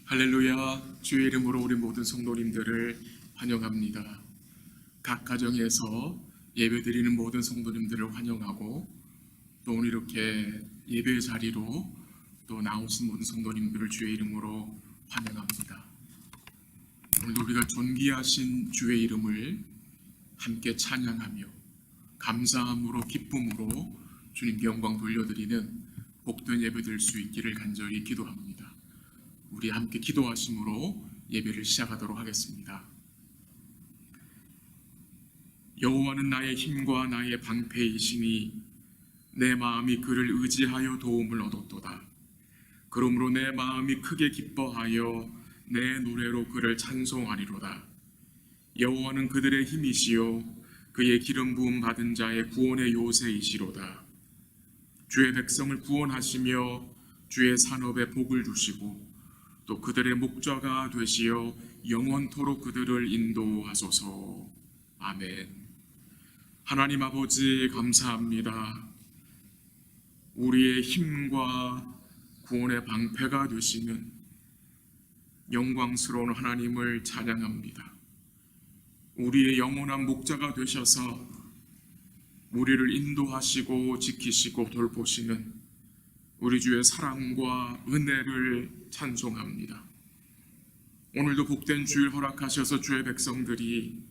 할렐루야. 주의 이름으로 우리 모든 성도님들을 환영합니다. 각 가정에서 예배드리는 모든 성도님들을 환영하고, 또 오늘 이렇게 예배 자리로 또 나오신 모든 성도님들을 주의 이름으로 환영합니다. 오늘도 우리가 존귀하신 주의 이름을 함께 찬양하며 감사함으로 기쁨으로 주님께 영광 돌려드리는 복된 예배 될 수 있기를 간절히 기도합니다. 우리 함께 기도하심으로 예배를 시작하도록 하겠습니다. 여호와는 나의 힘과 나의 방패이시니 내 마음이 그를 의지하여 도움을 얻었도다. 그러므로 내 마음이 크게 기뻐하여 내 노래로 그를 찬송하리로다. 여호와는 그들의 힘이시요 그의 기름 부음 받은 자의 구원의 요새이시로다. 주의 백성을 구원하시며 주의 산업에 복을 주시고 또 그들의 목자가 되시어 영원토록 그들을 인도하소서. 아멘. 하나님 아버지 감사합니다. 우리의 힘과 구원의 방패가 되시는 영광스러운 하나님을 찬양합니다. 우리의 영원한 목자가 되셔서 우리를 인도하시고 지키시고 돌보시는 우리 주의 사랑과 은혜를 찬송합니다. 오늘도 복된 주일 허락하셔서 주의 백성들이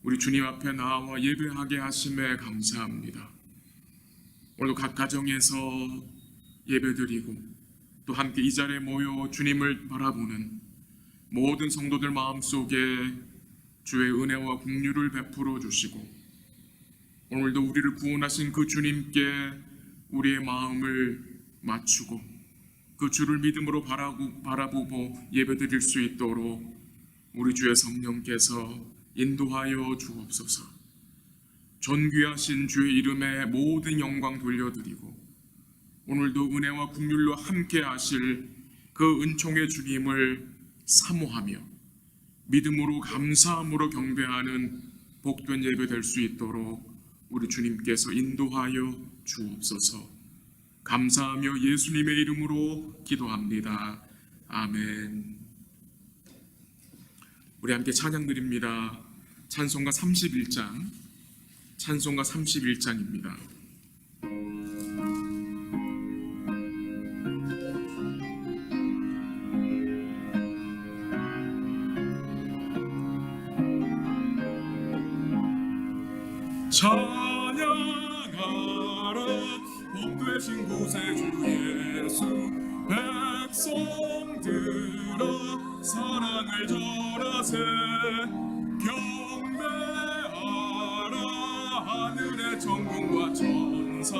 우리 주님 앞에 나와 예배하게 하심에 감사합니다. 오늘도 각 가정에서 예배드리고 또 함께 이 자리에 모여 주님을 바라보는 모든 성도들 마음속에 주의 은혜와 긍휼을 베풀어 주시고, 오늘도 우리를 구원하신 그 주님께 우리의 마음을 맞추고 그 주를 믿음으로 바라보고 예배드릴 수 있도록 우리 주의 성령께서 인도하여 주옵소서. 존귀하신 주의 이름에 모든 영광 돌려드리고, 오늘도 은혜와 긍휼로 함께 하실 그 은총의 주님을 사모하며 믿음으로 감사함으로 경배하는 복된 예배 될 수 있도록 우리 주님께서 인도하여 주옵소서. 감사하며 예수님의 이름으로 기도합니다. 아멘. 우리 함께 찬양 드립니다. 찬송가 31장, 찬송가 31장입니다. 찬양하라 복되신 구세주 예수, 백성들아 사랑을 전하세. 경배하라 하늘의 천군과 천사,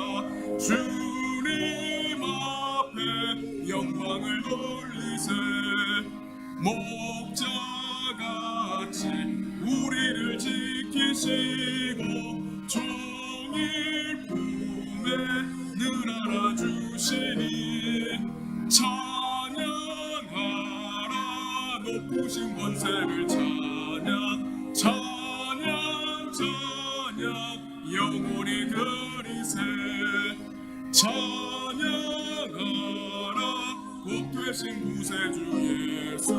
주님 앞에 영광을 돌리세. 목자같이 우리를 지키시고 종일 품에 늘 알아주시니, 찬양하라 높으신 권세를 찬양, 찬양 찬양 영원히 드리세. 찬양하라 복되신 구세주 예수,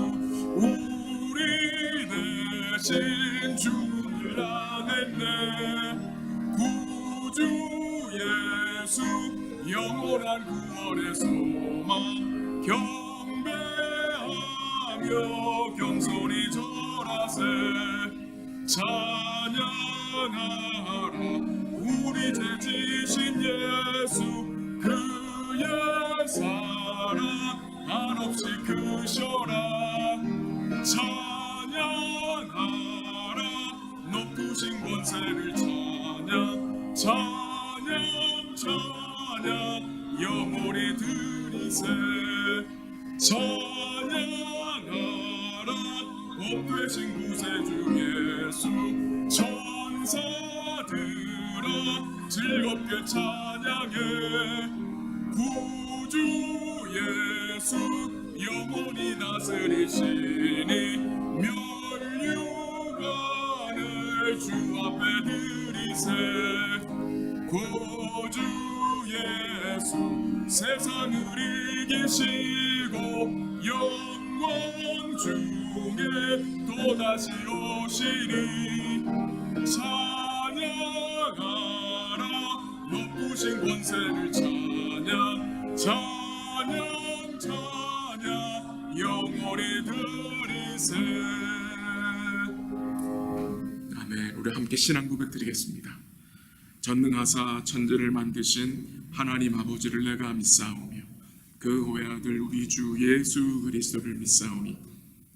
우리 대신 주를 아냈네. 구주 예수 영원한 구원의 소망, 경배하며 겸손히 절하세. 찬양하라 우리 죄 지신 예수, 그의 사랑 한없이 크셔라. 찬양하라 높으신 권세를 찬양, 찬양 찬양 영원히 드리세. 찬양하라 복되신 구세주 예수, 천사들아 즐겁게 찬양해. 구주 예수 영원히 다스리시니, 면류관을 주 앞에 드리세. 구주 예수 세상을 이기시고 영광 중에 또다시 오시니 찬양하라 높으신 권세를 찬양 찬양 찬양 영원히 드리세. 아멘. 우리 함께 신앙 고백 드리겠습니다. 전능하사 천지를 만드신 하나님 아버지를 내가 믿사오며 그 외아들 우리 주 예수 그리스도를 믿사오니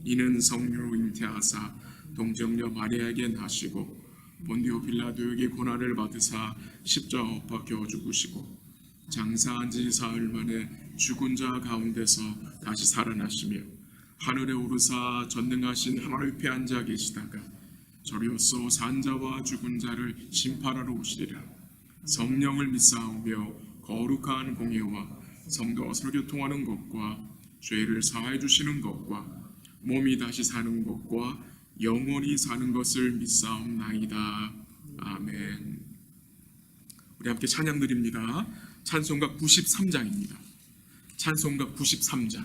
이는 성령으로 잉태하사 동정녀 마리아에게 나시고 본디오 빌라도에게 고난을 받으사 십자가 못 박혀 죽으시고 장사한 지 사흘 만에 죽은 자 가운데서 다시 살아나시며 하늘에 오르사 전능하신 하나님 옆에 앉아 계시다가 저리로서 산 자와 죽은 자를 심판하러 오시리라. 성령을 믿사오며 거룩한 공예와 성도와 서로 교통하는 것과 죄를 사하여 주시는 것과 몸이 다시 사는 것과 영원히 사는 것을 믿사옵나이다. 아멘. 우리 함께 찬양 드립니다. 찬송가 93장입니다. 찬송가 93장.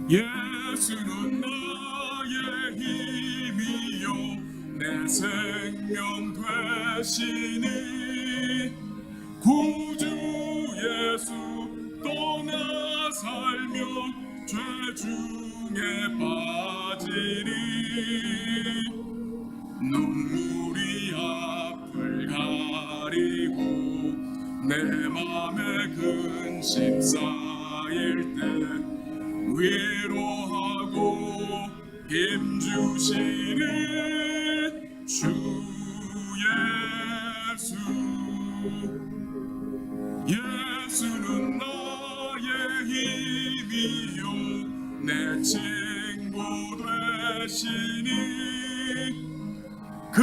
예수는 나의 힘이요 내 생명 되시니 구주 예수 떠나 살며 죄 중에 빠지니 눈물이 앞을 가리고 내 맘에 근심 쌓일 때 위로하고 힘주시는 주 예수. 예수는 나의 힘이요 내 친구 되시니 그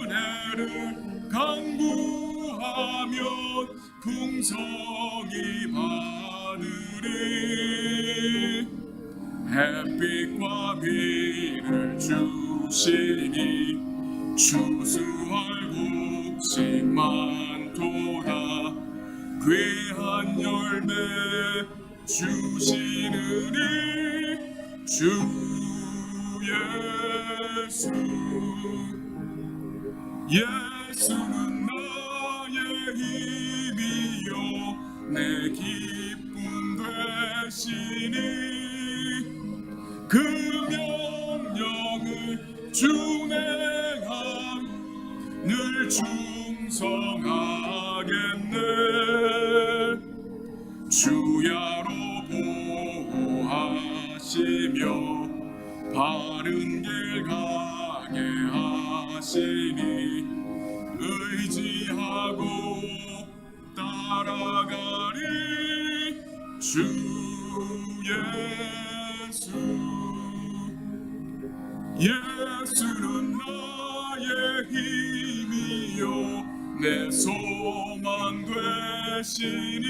은혜를 간구하면 풍성히 받으리. 햇빛과 비를 주시니 추수할 곡식 많도다. 귀한 열매 주시느니 주 예수. 예수는 나의 힘이요 내 기쁨 되시니 그 명령을 준행함 늘 충성하겠네. 주야로 보호하시며 바른 길 가게 하시니 의지하고 따라가리 주 예수. 예수는 나의 힘이요 내 소망 되시니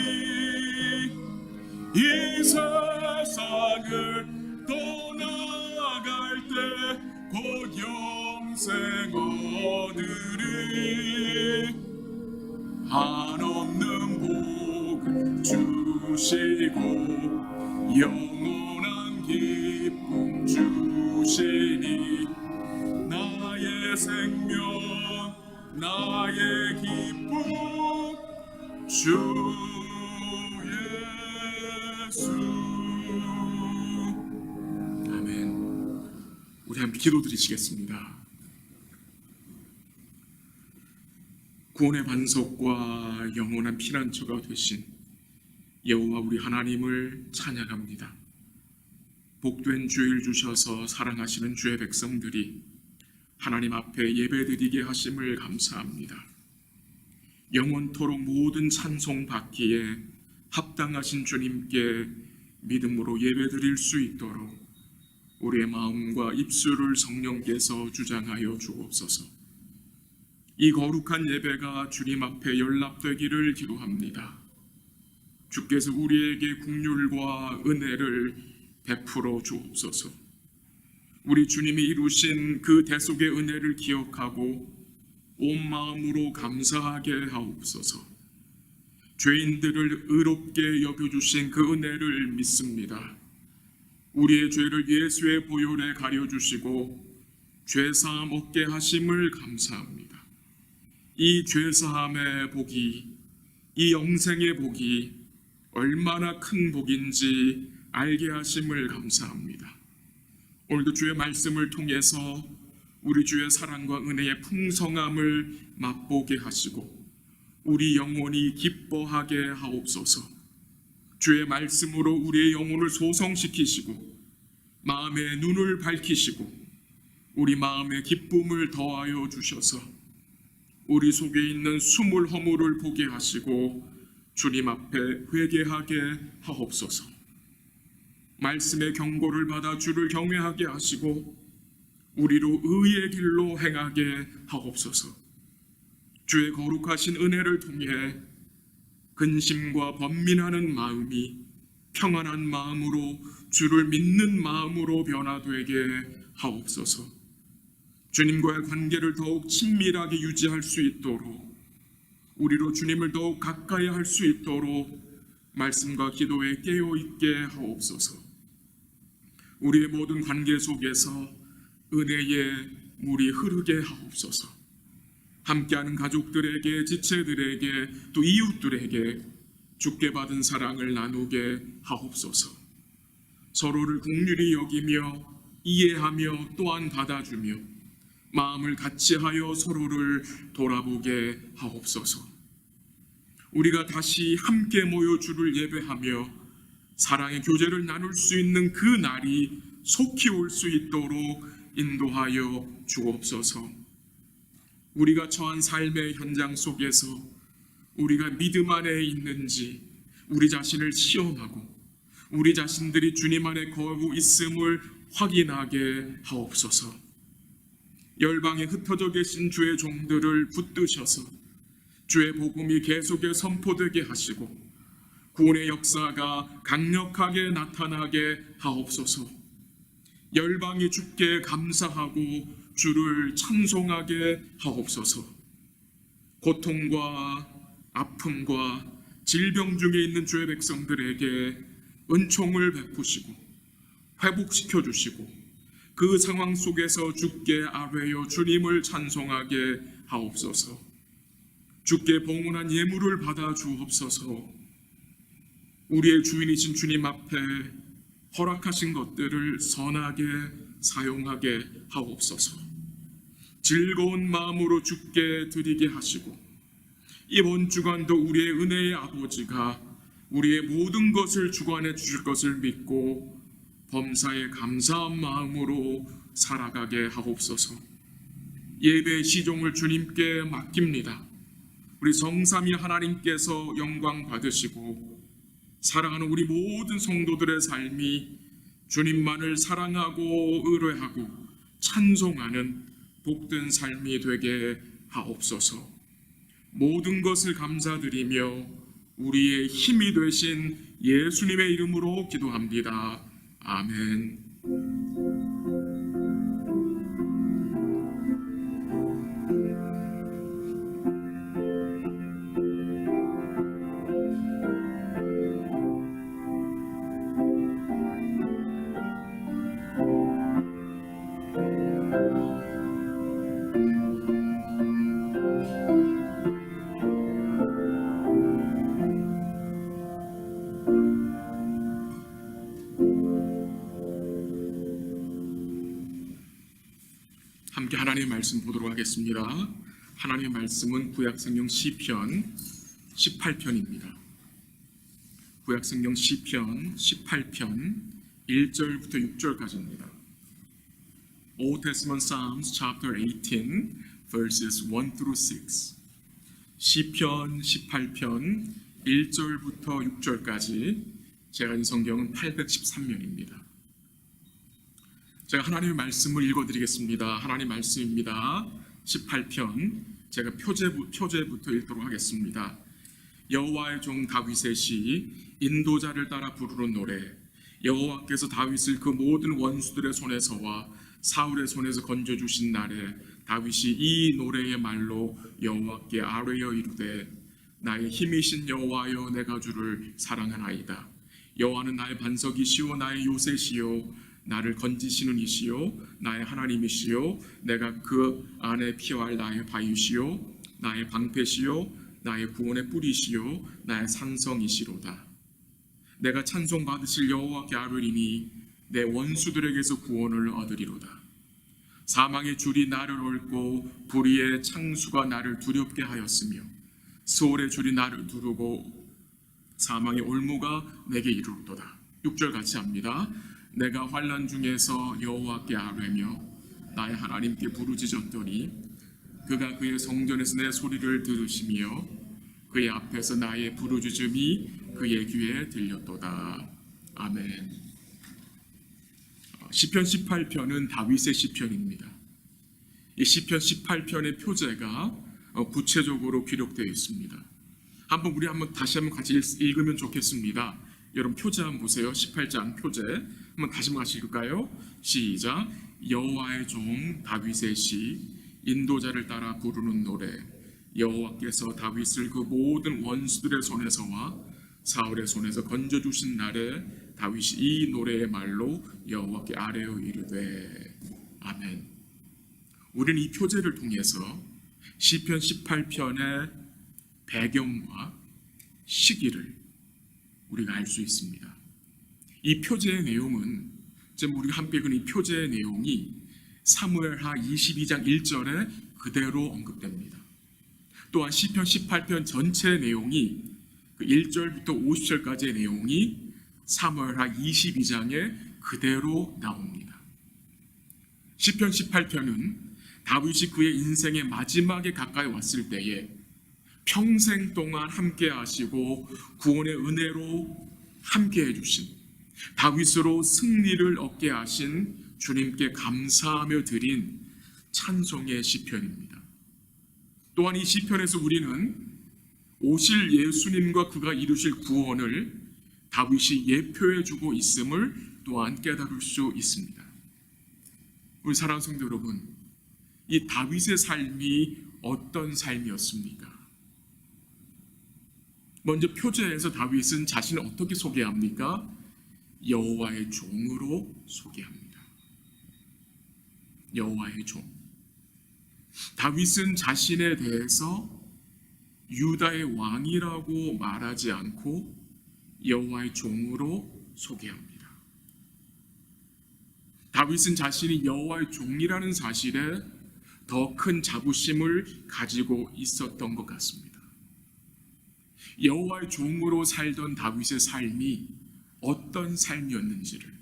이 세상을 떠나갈 때 곧 영생 얻으리. 한없는 복을 주시고 영원한 기쁨 주시니 나의 생명 나의 기쁨 주 예수. 아멘. 우리 함께 기도드리시겠습니다. 구원의 반석과 영원한 피난처가 되신 여호와 우리 하나님을 찬양합니다. 복된 주일 주셔서 사랑하시는 주의 백성들이 하나님 앞에 예배드리게 하심을 감사합니다. 영원토록 모든 찬송 받기에 합당하신 주님께 믿음으로 예배드릴 수 있도록 우리의 마음과 입술을 성령께서 주장하여 주옵소서. 이 거룩한 예배가 주님 앞에 연락되기를 기도합니다. 주께서 우리에게 긍휼과 은혜를 베풀어 주옵소서. 우리 주님이 이루신 그 대속의 은혜를 기억하고 온 마음으로 감사하게 하옵소서. 죄인들을 의롭게 여겨주신 그 은혜를 믿습니다. 우리의 죄를 예수의 보혈에 가려주시고 죄사함 얻게 하심을 감사합니다. 이 죄사함의 복이, 이 영생의 복이 얼마나 큰 복인지 알게 하심을 감사합니다. 오늘도 주의 말씀을 통해서 우리 주의 사랑과 은혜의 풍성함을 맛보게 하시고 우리 영혼이 기뻐하게 하옵소서. 주의 말씀으로 우리의 영혼을 소성시키시고 마음의 눈을 밝히시고 우리 마음의 기쁨을 더하여 주셔서 우리 속에 있는 숨을 허물을 보게 하시고 주님 앞에 회개하게 하옵소서. 말씀의 경고를 받아 주를 경외하게 하시고 우리로 의의 길로 행하게 하옵소서. 주의 거룩하신 은혜를 통해 근심과 번민하는 마음이 평안한 마음으로 주를 믿는 마음으로 변화되게 하옵소서. 주님과의 관계를 더욱 친밀하게 유지할 수 있도록 우리로 주님을 더욱 가까이 할 수 있도록 말씀과 기도에 깨어있게 하옵소서. 우리의 모든 관계 속에서 은혜의 물이 흐르게 하옵소서. 함께하는 가족들에게, 지체들에게, 또 이웃들에게 주께 받은 사랑을 나누게 하옵소서. 서로를 긍휼히 여기며 이해하며 또한 받아주며 마음을 같이하여 서로를 돌아보게 하옵소서. 우리가 다시 함께 모여 주를 예배하며 사랑의 교제를 나눌 수 있는 그 날이 속히 올 수 있도록 인도하여 주옵소서. 우리가 처한 삶의 현장 속에서 우리가 믿음 안에 있는지 우리 자신을 시험하고 우리 자신들이 주님 안에 거하고 있음을 확인하게 하옵소서. 열방에 흩어져 계신 주의 종들을 붙드셔서 주의 복음이 계속해 선포되게 하시고 구원의 역사가 강력하게 나타나게 하옵소서. 열방이 주께 감사하고 주를 찬송하게 하옵소서. 고통과 아픔과 질병 중에 있는 주의 백성들에게 은총을 베푸시고 회복시켜 주시고 그 상황 속에서 주께 아뢰어 주님을 찬송하게 하옵소서. 주께 봉헌한 예물을 받아 주옵소서. 우리의 주인이신 주님 앞에 허락하신 것들을 선하게 사용하게 하옵소서. 즐거운 마음으로 주께 드리게 하시고 이번 주간도 우리의 은혜의 아버지가 우리의 모든 것을 주관해 주실 것을 믿고 범사에 감사한 마음으로 살아가게 하옵소서. 예배의 시종을 주님께 맡깁니다. 우리 성삼위 하나님께서 영광 받으시고 사랑하는 우리 모든 성도들의 삶이 주님만을 사랑하고 의뢰하고 찬송하는 복된 삶이 되게 하옵소서. 모든 것을 감사드리며 우리의 힘이 되신 예수님의 이름으로 기도합니다. 아멘. 함께 하나님의 말씀 보도록 하겠습니다. 하나님의 말씀은 구약성경 시편 18편입니다. 구약성경 시편 18편 1절부터 6절까지입니다. Old Testament Psalms chapter 18 verses 1 through 6. 시편 18편 1절부터 6절까지 제가 인 성경은 813면입니다. 제가 하나님의 말씀을 읽어드리겠습니다. 하나님의 말씀입니다. 18편 제가 표제부터 읽도록 하겠습니다. 여호와의 종 다윗의 시 인도자를 따라 부르는 노래. 여호와께서 다윗을 그 모든 원수들의 손에서와 사울의 손에서 건져주신 날에 다윗이 이 노래의 말로 여호와께 아뢰어 이르되 나의 힘이신 여호와여 내가 주를 사랑하나이다. 여호와는 나의 반석이시오 나의 요새시오 나를 건지시는 이시오 나의 하나님이시오 내가 그 안에 피할 나의 바위시오 나의 방패시오 나의 구원의 뿌리시오 나의 산성이시로다. 내가 찬송받으실 여호와께 아뢰리니 내 원수들에게서 구원을 얻으리로다. 사망의 줄이 나를 얽고 불의의 창수가 나를 두렵게 하였으며 소울의 줄이 나를 두르고 사망의 올무가 내게 이르도다. 6절 같이 합니다. 내가 환난 중에서 여호와께 아뢰며 나의 하나님께 부르짖었더니 그가 그의 성전에서 내 소리를 들으시며 그의 앞에서 나의 부르짖음이 그의 귀에 들렸도다. 아멘. 시편 18편은 다윗의 시편입니다. 이 시편 18편의 표제가 구체적으로 기록되어 있습니다. 우리 다시 한번 같이 읽으면 좋겠습니다. 여러분 표제 한번 보세요. 18장 표제 한번 다시 한번 같이 읽을까요? 시작. 여호와의 종 다윗의 시 인도자를 따라 부르는 노래. 여호와께서 다윗을 그 모든 원수들의 손에서와 사울의 손에서 건져주신 날에 다윗이 이 노래의 말로 여호와께 아뢰어 이르되 아멘. 우리는 이 표제를 통해서 시편 18편의 배경과 시기를 우리가 알 수 있습니다. 이 표제의 내용은 지금 우리가 함께 읽은 이 표제의 내용이 사무엘하 22장 1절에 그대로 언급됩니다. 또한 시편 18편 전체의 내용이 그 1절부터 50절까지의 내용이 사무엘하 22장에 그대로 나옵니다. 시편 18편은 다윗이 그의 인생의 마지막에 가까이 왔을 때에 평생 동안 함께 하시고 구원의 은혜로 함께 해주신 다윗으로 승리를 얻게 하신 주님께 감사하며 드린 찬송의 시편입니다. 또한 이 시편에서 우리는 오실 예수님과 그가 이루실 구원을 다윗이 예표해주고 있음을 또한 깨달을 수 있습니다. 우리 사랑하는 성도 여러분, 이 다윗의 삶이 어떤 삶이었습니까? 먼저 표제에서 다윗은 자신을 어떻게 소개합니까? 여호와의 종으로 소개합니다. 여호와의 종. 다윗은 자신에 대해서 유다의 왕이라고 말하지 않고 여호와의 종으로 소개합니다. 다윗은 자신이 여호와의 종이라는 사실에 더 큰 자부심을 가지고 있었던 것 같습니다. 여호와의 종으로 살던 다윗의 삶이 어떤 삶이었는지를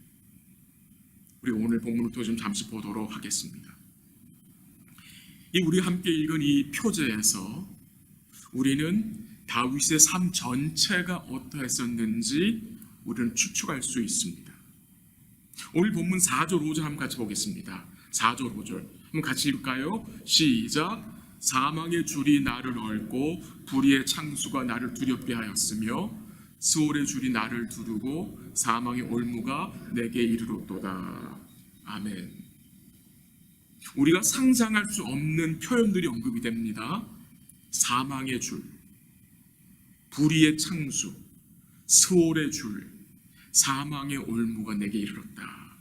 우리 오늘 본문부터 좀 잠시 보도록 하겠습니다. 우리 함께 읽은 이 표제에서 우리는 다윗의 삶 전체가 어떠했었는지 우리는 추측할 수 있습니다. 오늘 본문 4절 5절 한번 같이 보겠습니다. 4절 5절 한번 같이 읽을까요? 시작. 사망의 줄이 나를 얽고 불의의 창수가 나를 두렵게 하였으며 스올의 줄이 나를 두르고 사망의 올무가 내게 이르렀도다. 아멘. 우리가 상상할 수 없는 표현들이 언급이 됩니다. 사망의 줄, 불의의 창수, 스올의 줄, 사망의 올무가 내게 이르렀다.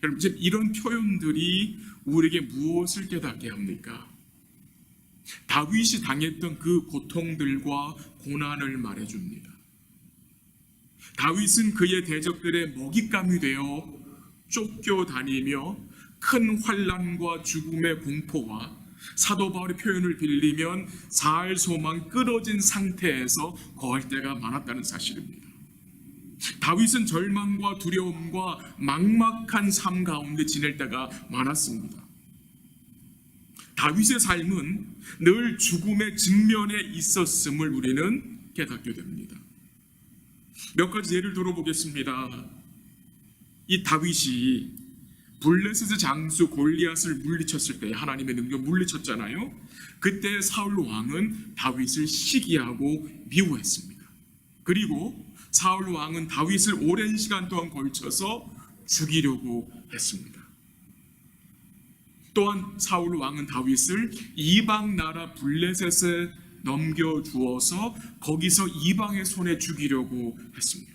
여러분, 지금 이런 표현들이 우리에게 무엇을 깨닫게 합니까? 다윗이 당했던 그 고통들과 고난을 말해줍니다. 다윗은 그의 대적들의 먹잇감이 되어 쫓겨다니며 큰 환난과 죽음의 공포와 사도 바울의 표현을 빌리면 살 소망 끊어진 상태에서 거할 때가 많았다는 사실입니다. 다윗은 절망과 두려움과 막막한 삶 가운데 지낼 때가 많았습니다. 다윗의 삶은 늘 죽음의 직면에 있었음을 우리는 깨닫게 됩니다. 몇 가지 예를 들어보겠습니다. 이 다윗이 블레셋의 장수 골리앗을 물리쳤을 때, 하나님의 능력 물리쳤잖아요. 그때 사울 왕은 다윗을 시기하고 미워했습니다. 그리고 사울 왕은 다윗을 오랜 시간 동안 걸쳐서 죽이려고 했습니다. 또한 사울 왕은 다윗을 이방 나라 블레셋에 넘겨주어서 거기서 이방의 손에 죽이려고 했습니다.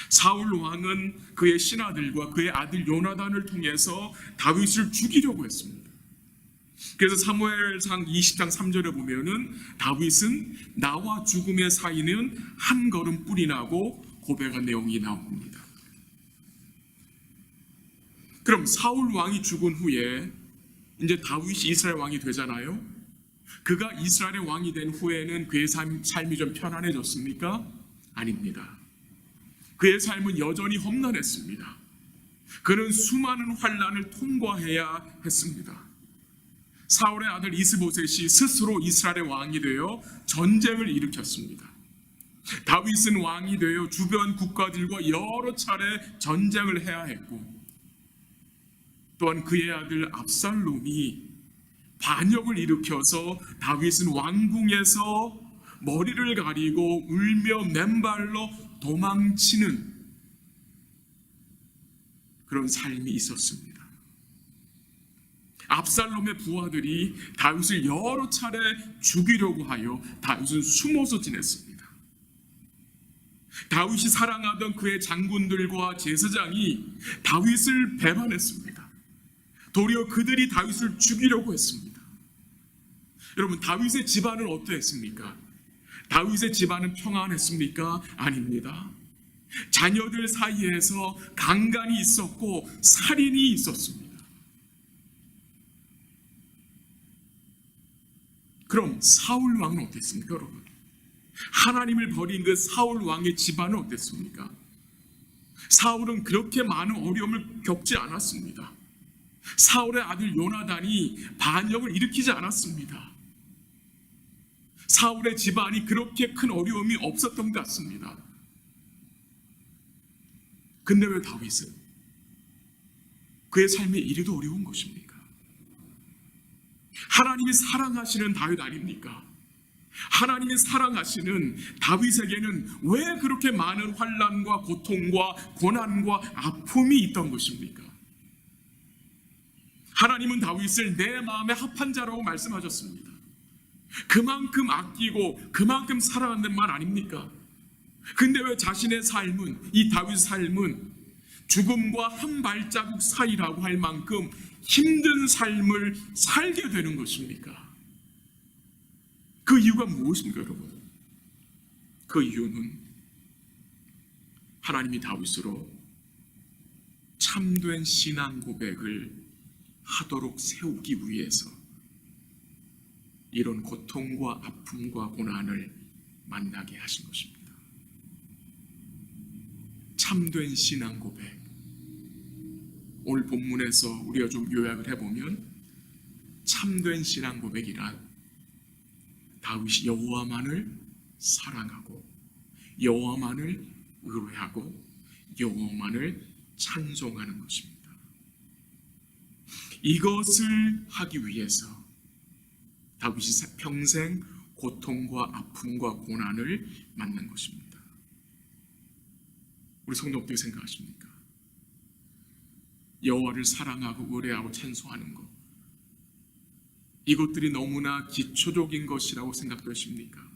사울 왕은 그의 신하들과 그의 아들 요나단을 통해서 다윗을 죽이려고 했습니다. 그래서 사무엘상 20장 3절에 보면은 다윗은 나와 죽음의 사이는 한 걸음 뿔이 나고 고백한 내용이 나옵니다. 그럼 사울 왕이 죽은 후에 이제 다윗이 이스라엘 왕이 되잖아요. 그가 이스라엘의 왕이 된 후에는 그의 삶이 좀 편안해졌습니까? 아닙니다. 그의 삶은 여전히 험난했습니다. 그는 수많은 환난을 통과해야 했습니다. 사울의 아들 이스보셋이 스스로 이스라엘의 왕이 되어 전쟁을 일으켰습니다. 다윗은 왕이 되어 주변 국가들과 여러 차례 전쟁을 해야 했고, 또한 그의 아들 압살롬이 반역을 일으켜서 다윗은 왕궁에서 머리를 가리고 울며 맨발로 도망치는 그런 삶이 있었습니다. 압살롬의 부하들이 다윗을 여러 차례 죽이려고 하여 다윗은 숨어서 지냈습니다. 다윗이 사랑하던 그의 장군들과 제사장이 다윗을 배반했습니다. 도리어 그들이 다윗을 죽이려고 했습니다. 여러분, 다윗의 집안은 어떠했습니까? 다윗의 집안은 평안했습니까? 아닙니다. 자녀들 사이에서 강간이 있었고 살인이 있었습니다. 그럼 사울 왕은 어땠습니까, 여러분? 하나님을 버린 그 사울 왕의 집안은 어땠습니까? 사울은 그렇게 많은 어려움을 겪지 않았습니다. 사울의 아들 요나단이 반역을 일으키지 않았습니다. 사울의 집안이 그렇게 큰 어려움이 없었던 것 같습니다. 근데 왜 다윗은 그의 삶에 이리도 어려운 것입니까? 하나님이 사랑하시는 다윗 아닙니까? 하나님이 사랑하시는 다윗에게는 왜 그렇게 많은 환난과 고통과 고난과 아픔이 있던 것입니까? 하나님은 다윗을 내 마음에 합한 자라고 말씀하셨습니다. 그만큼 아끼고 그만큼 사랑한다는 말 아닙니까? 근데 왜 자신의 삶은, 이 다윗의 삶은 죽음과 한 발자국 사이라고 할 만큼 힘든 삶을 살게 되는 것입니까? 그 이유가 무엇입니까, 여러분? 그 이유는 하나님이 다윗으로 참된 신앙 고백을 하도록 세우기 위해서 이런 고통과 아픔과 고난을 만나게 하신 것입니다. 참된 신앙 고백. 오늘 본문에서 우리가 좀 요약을 해보면 참된 신앙 고백이란 다윗이 여호와만을 사랑하고 여호와만을 의뢰하고 여호와만을 찬송하는 것입니다. 이것을 하기 위해서 다윗이 평생 고통과 아픔과 고난을 만난 것입니다. 우리 성도 어떻게 생각하십니까? 여호와를 사랑하고 의뢰하고 찬송하는 것, 이것들이 너무나 기초적인 것이라고 생각되십니까?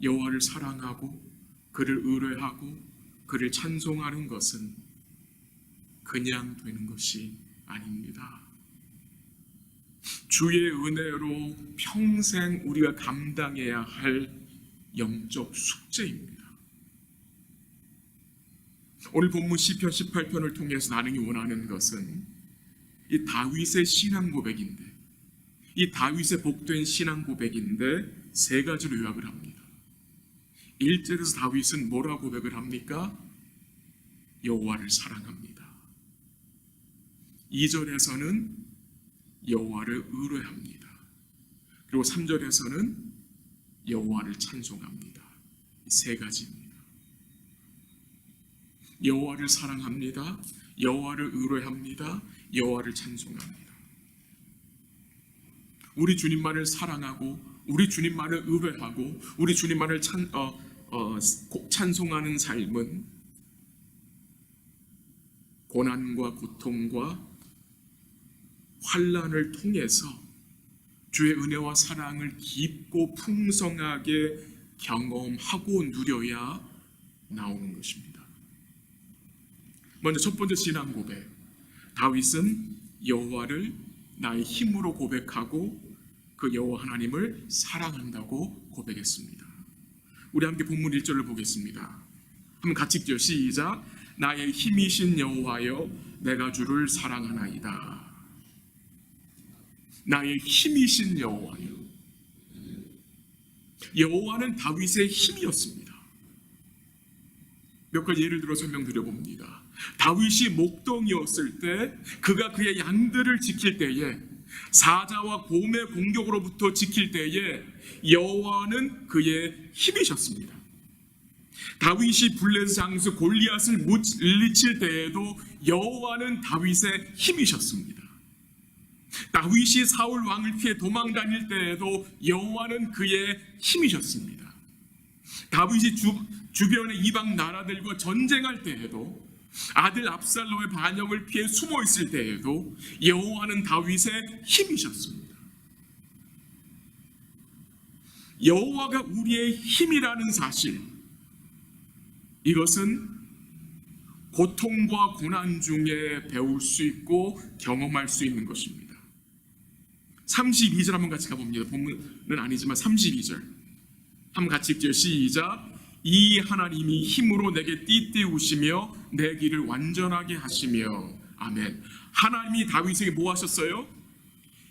여호와를 사랑하고 그를 의뢰하고 그를 찬송하는 것은 그냥 되는 것이 아닙니다. 주의 은혜로 평생 우리가 감당해야 할 영적 숙제입니다. 오늘 본문 시편 18편을 통해서 나누기 원하는 것은 이 다윗의 신앙 고백인데, 이 다윗의 복된 신앙 고백인데 세 가지로 요약을 합니다. 1절에서 다윗은 뭐라고 고백을 합니까? 여호와를 사랑합니다. 2절에서는 여호와를 의뢰합니다. 그리고 3절에서는 여호와를 찬송합니다. 이 세 가지입니다. 여호와를 사랑합니다. 여호와를 의뢰합니다. 여호와를 찬송합니다. 우리 주님만을 사랑하고 우리 주님만을 의뢰하고 우리 주님만을 찬송하는 삶은 고난과 고통과 환난을 통해서 주의 은혜와 사랑을 깊고 풍성하게 경험하고 누려야 나오는 것입니다. 먼저 첫 번째 신앙 고백. 다윗은 여호와를 나의 힘으로 고백하고 그 여호와 하나님을 사랑한다고 고백했습니다. 우리 함께 본문 1절을 보겠습니다. 한번 같이 읽죠. 시작. 나의 힘이신 여호와여 내가 주를 사랑하나이다. 나의 힘이신 여호와여. 여호와는 다윗의 힘이었습니다. 몇 가지 예를 들어 설명드려봅니다. 다윗이 목동이었을 때 그가 그의 양들을 지킬 때에 사자와 곰의 공격으로부터 지킬 때에 여호와는 그의 힘이셨습니다. 다윗이 블레셋 장수 골리앗을 물리칠 때에도 여호와는 다윗의 힘이셨습니다. 다윗이 사울 왕을 피해 도망 다닐 때에도 여호와는 그의 힘이셨습니다. 다윗이 주변의 이방 나라들과 전쟁할 때에도 아들 압살롬의 반역을 피해 숨어 있을 때에도 여호와는 다윗의 힘이셨습니다. 여호와가 우리의 힘이라는 사실, 이것은 고통과 고난 중에 배울 수 있고 경험할 수 있는 것입니다. 32절 한번 같이 가봅니다. 본문은 아니지만 32절 한번 같이 읽죠. 시작. 이 하나님이 힘으로 내게 띠띠우시며 내 길을 완전하게 하시며. 아멘. 하나님이 다윗에게 뭐 하셨어요?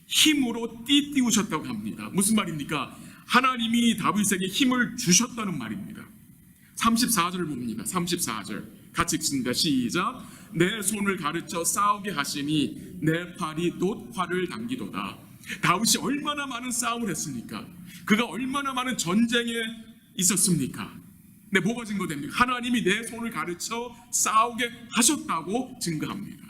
힘으로 띠띠우셨다고 합니다. 무슨 말입니까? 하나님이 다윗에게 힘을 주셨다는 말입니다. 34절을 봅니다. 34절 같이 읽습니다. 시작. 내 손을 가르쳐 싸우게 하시니 내 팔이 놋활을 당기도다. 다윗이 얼마나 많은 싸움을 했습니까? 그가 얼마나 많은 전쟁에 있었습니까? 네, 뭐가 증거됩니까? 하나님이 내 손을 가르쳐 싸우게 하셨다고 증거합니다.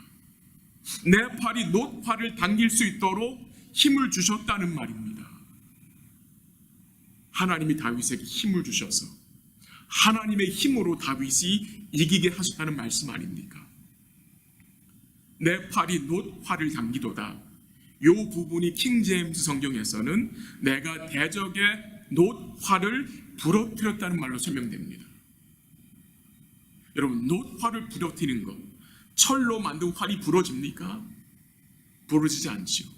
내 팔이 놋활을 당길 수 있도록 힘을 주셨다는 말입니다. 하나님이 다윗에게 힘을 주셔서 하나님의 힘으로 다윗이 이기게 하셨다는 말씀 아닙니까? 내 팔이 놋활을 당기도다. 이 부분이 킹제임스 성경에서는 내가 대적의 놋활을 부러뜨렸다는 말로 설명됩니다. 여러분, 놋활을 부러뜨리는 것, 철로 만든 활이 부러집니까? 부러지지 않지요.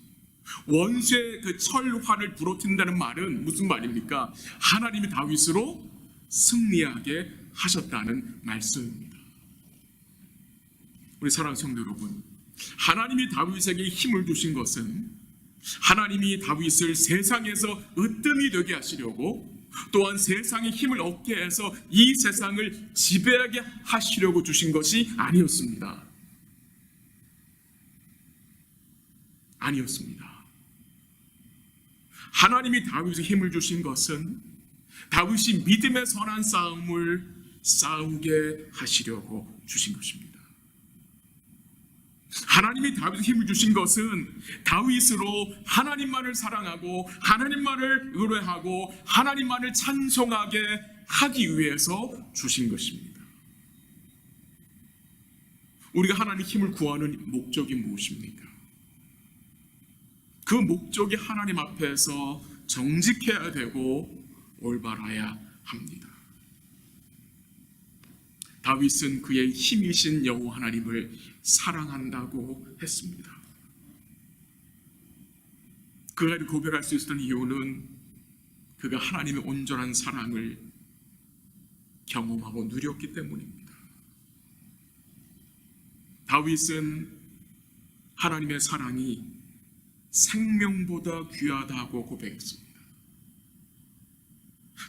원수의 그 철활을 부러뜨린다는 말은 무슨 말입니까? 하나님이 다윗으로 승리하게 하셨다는 말씀입니다. 우리 사랑하는 성도 여러분, 하나님이 다윗에게 힘을 주신 것은 하나님이 다윗을 세상에서 으뜸이 되게 하시려고, 또한 세상의 힘을 얻게 해서 이 세상을 지배하게 하시려고 주신 것이 아니었습니다. 아니었습니다. 하나님이 다윗에 힘을 주신 것은 다윗이 믿음의 선한 싸움을 싸우게 하시려고 주신 것입니다. 하나님이 다윗에 힘을 주신 것은 다윗으로 하나님만을 사랑하고 하나님만을 의뢰하고 하나님만을 찬송하게 하기 위해서 주신 것입니다. 우리가 하나님의 힘을 구하는 목적이 무엇입니까? 그 목적이 하나님 앞에서 정직해야 되고 올바라야 합니다. 다윗은 그의 힘이신 여호와 하나님을 사랑한다고 했습니다. 그가 고백할 수 있었던 이유는 그가 하나님의 온전한 사랑을 경험하고 누렸기 때문입니다. 다윗은 하나님의 사랑이 생명보다 귀하다고 고백했습니다.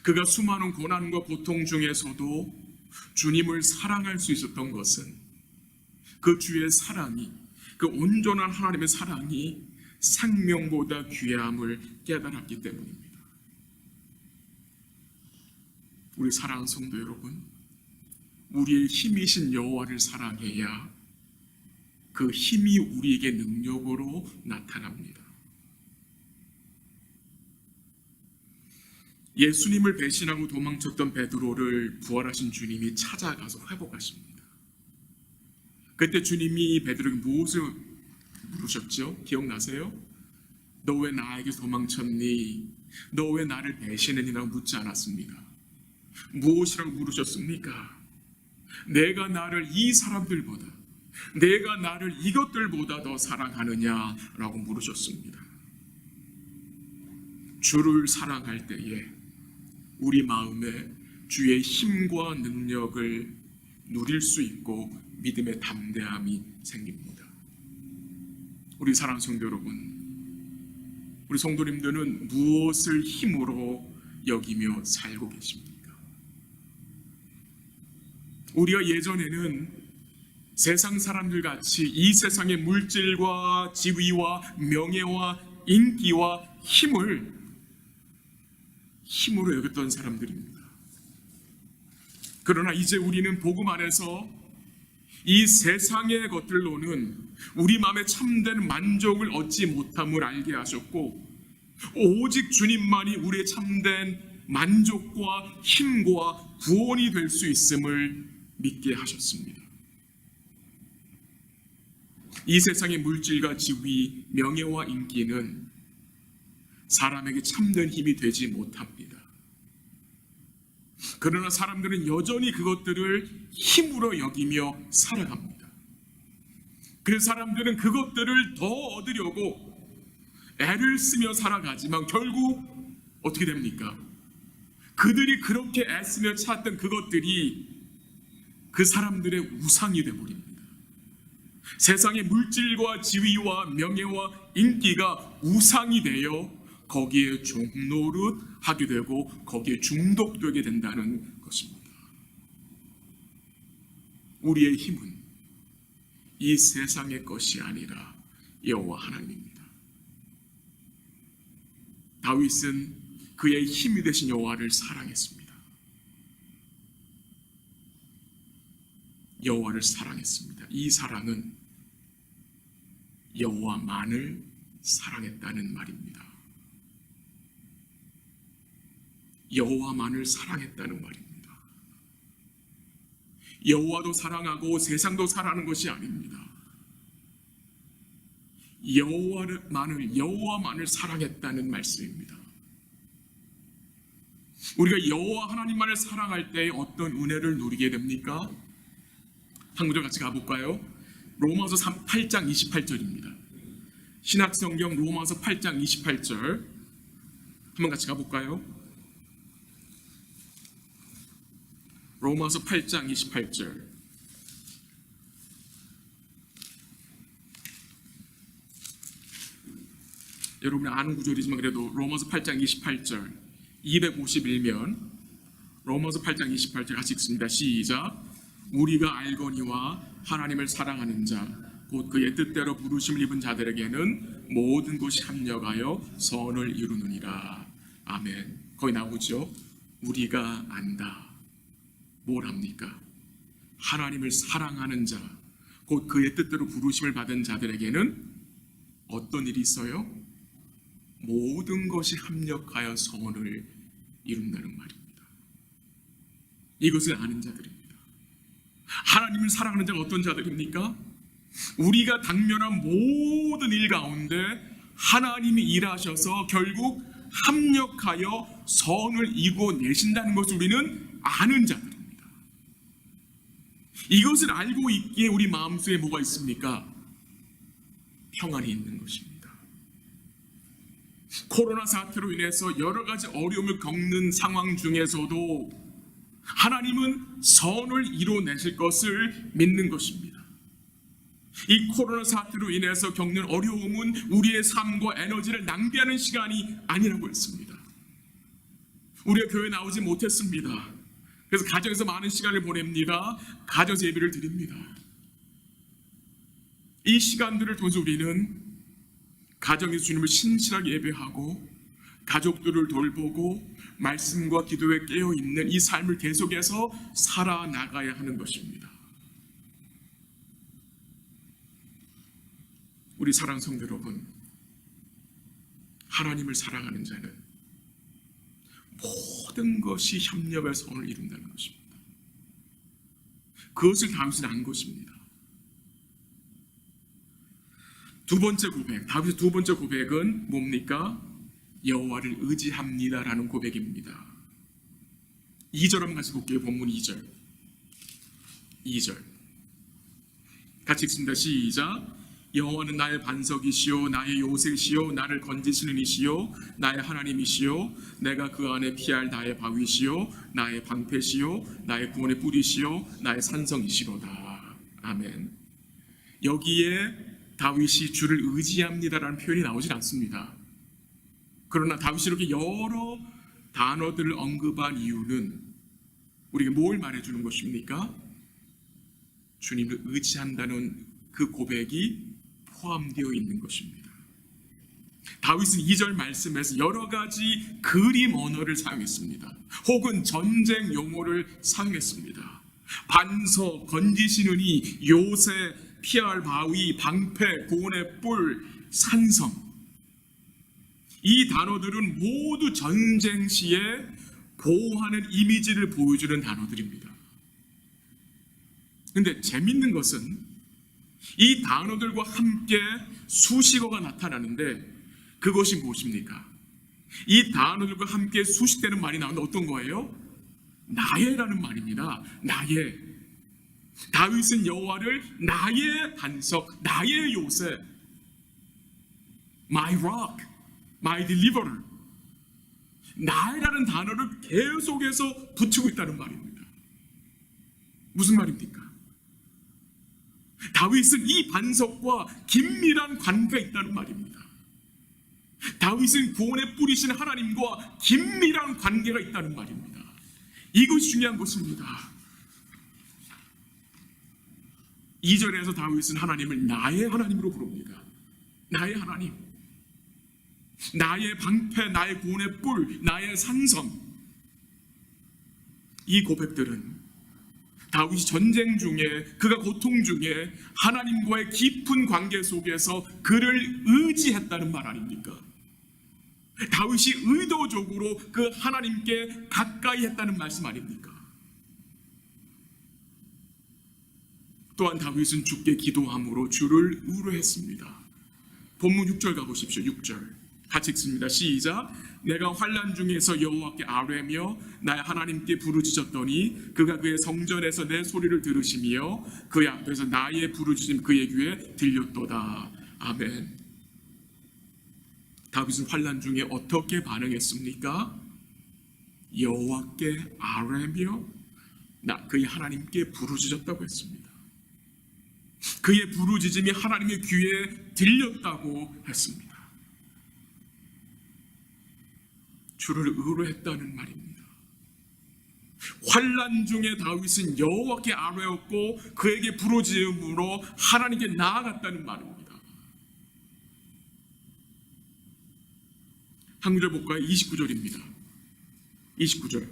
그가 수많은 고난과 고통 중에서도 주님을 사랑할 수 있었던 것은 그 주의 사랑이, 그 온전한 하나님의 사랑이 생명보다 귀함을 깨달았기 때문입니다. 우리 사랑하는 성도 여러분, 우리의 힘이신 여호와를 사랑해야 그 힘이 우리에게 능력으로 나타납니다. 예수님을 배신하고 도망쳤던 베드로를 부활하신 주님이 찾아가서 회복하십니다. 그때 주님이 베드로에게 무엇을 물으셨죠? 기억나세요? 너 왜 나에게 도망쳤니? 너 왜 나를 배신했니라고 묻지 않았습니다. 무엇이라고 물으셨습니까? 내가 나를 이 사람들보다, 내가 나를 이것들보다 더 사랑하느냐라고 물으셨습니다. 주를 사랑할 때에 우리 마음에 주의 힘과 능력을 누릴 수 있고 믿음의 담대함이 생깁니다. 우리 사랑하는 성도 여러분, 우리 성도님들은 무엇을 힘으로 여기며 살고 계십니까? 우리가 예전에는 세상 사람들 같이 이 세상의 물질과 지위와 명예와 인기와 힘으로 여겼던 사람들입니다. 그러나 이제 우리는 복음 안에서 이 세상의 것들로는 우리 마음에 참된 만족을 얻지 못함을 알게 하셨고, 오직 주님만이 우리의 참된 만족과 힘과 구원이 될 수 있음을 믿게 하셨습니다. 이 세상의 물질과 지위, 명예와 인기는 사람에게 참된 힘이 되지 못합니다. 그러나 사람들은 여전히 그것들을 힘으로 여기며 살아갑니다. 그래서 사람들은 그것들을 더 얻으려고 애를 쓰며 살아가지만 결국 어떻게 됩니까? 그들이 그렇게 애쓰며 찾던 그것들이 그 사람들의 우상이 되어버립니다. 세상의 물질과 지위와 명예와 인기가 우상이 되어 거기에 종노릇하게 되고 거기에 중독되게 된다는 것입니다. 우리의 힘은 이 세상의 것이 아니라 여호와 하나님입니다. 다윗은 그의 힘이 되신 여호와를 사랑했습니다. 여호와를 사랑했습니다. 이 사랑은 여호와만을 사랑했다는 말입니다. 여호와만을 사랑했다는 말입니다. 여호와도 사랑하고 세상도 사랑하는 것이 아닙니다. 여호와만을 사랑했다는 말씀입니다. 우리가 여호와 하나님만을 사랑할 때 어떤 은혜를 누리게 됩니까? 한 구절 같이 가볼까요? 로마서 8장 28절입니다. 신약성경 로마서 8장 28절 한번 같이 가볼까요? 로마서 8장 28절. 여러분이 아는 구절이지만 그래도 로마서 8장 28절 251면 로마서 8장 28절 같이 읽습니다. 시작. 우리가 알거니와 하나님을 사랑하는 자 곧 그의 뜻대로 부르심을 입은 자들에게는 모든 것이 합력하여 선을 이루느니라. 아멘. 거기 나오죠. 우리가 안다. 뭘 합니까? 하나님을 사랑하는 자 곧 그의 뜻대로 부르심을 받은 자들에게는 어떤 일이 있어요? 모든 것이 합력하여 선을 이룬다는 말입니다. 이것을 아는 자들입니다. 하나님을 사랑하는 자가 어떤 자들입니까? 우리가 당면한 모든 일 가운데 하나님이 일하셔서 결국 합력하여 선을 이루어내신다는 것을 우리는 아는 자들입니다. 이것을 알고 있기에 우리 마음속에 뭐가 있습니까? 평안이 있는 것입니다. 코로나 사태로 인해서 여러 가지 어려움을 겪는 상황 중에서도 하나님은 선을 이루어내실 것을 믿는 것입니다. 이 코로나 사태로 인해서 겪는 어려움은 우리의 삶과 에너지를 낭비하는 시간이 아니라고 했습니다. 우리가 교회에 나오지 못했습니다. 그래서 가정에서 많은 시간을 보냅니다. 가정에서 예배를 드립니다. 이 시간들을 통해서 우리는 가정에서 주님을 신실하게 예배하고 가족들을 돌보고 말씀과 기도에 깨어있는 이 삶을 계속해서 살아나가야 하는 것입니다. 우리 사랑하는 성도 여러분, 하나님을 사랑하는 자는 모든 것이 협력의 선을 이룬다는 것입니다. 그것을 다윗은 안 것입니다. 두 번째 고백, 다윗의 두 번째 고백은 뭡니까? 여호와를 의지합니다라는 고백입니다. 2절 한번 같이 볼게요. 본문 2절. 같이 읽습니다. 시작. 여호와는 나의 반석이시요 나의 요새시요 나를 건지시는 이시요 나의 하나님이시요 내가 그 안에 피할 나의 바위시요 나의 방패시요 나의 구원의 뿌리시요 나의 산성이시로다. 아멘. 여기에 다윗이 주를 의지합니다라는 표현이 나오질 않습니다. 그러나 다윗이 이렇게 여러 단어들을 언급한 이유는 우리에게 뭘 말해주는 것입니까? 주님을 의지한다는 그 고백이 포함되어 있는 것입니다. 다윗은 2절 말씀에서 여러 가지 그림 언어를 사용했습니다. 혹은 전쟁 용어를 사용했습니다. 반석, 건지시는 이, 요새, 피할 바위, 방패, 구원의 뿔, 산성. 이 단어들은 모두 전쟁 시에 보호하는 이미지를 보여주는 단어들입니다. 그런데 재밌는 것은 이 단어들과 함께 수식어가 나타나는데 그것이 무엇입니까? 이 단어들과 함께 수식되는 말이 나오는데 어떤 거예요? 나의라는 말입니다. 나의. 다윗은 여호와를 나의 반석, 나의 요새, my rock, my deliverer, 나의라는 단어를 계속해서 붙이고 있다는 말입니다. 무슨 말입니까? 다윗은 이 반석과 긴밀한 관계가 있다는 말입니다. 다윗은 구원의 뿌리신 하나님과 긴밀한 관계가 있다는 말입니다. 이것이 중요한 것입니다. 2절에서 다윗은 하나님을 나의 하나님으로 부릅니다. 나의 하나님, 나의 방패, 나의 구원의 뿔, 나의 산성. 이 고백들은 다윗이 전쟁 중에, 그가 고통 중에 하나님과의 깊은 관계 속에서 그를 의지했다는 말 아닙니까? 다윗이 의도적으로 그 하나님께 가까이 했다는 말씀 아닙니까? 또한 다윗은 주께 기도함으로 주를 의뢰했습니다. 본문 6절 가보십시오. 6절 같이 읽습니다. 시작. 내가 환난 중에서 여호와께 아뢰며 나의 하나님께 부르짖었더니 그가 그의 성전에서 내 소리를 들으시며 그의 앞에서 나의 부르짖음 그의 귀에 들렸도다. 아멘. 다윗은 환난 중에 어떻게 반응했습니까? 여호와께 아뢰며 그의 하나님께 부르짖었다고 했습니다. 그의 부르짖음이 하나님의 귀에 들렸다고 했습니다. 주를 의뢰했다는 말입니다. 환난 중에 다윗은 여호와께 아뢰었고 그에게 부르짖음으로 하나님께 나아갔다는 말입니다. 한 구절 볼까요? 29절입니다. 29절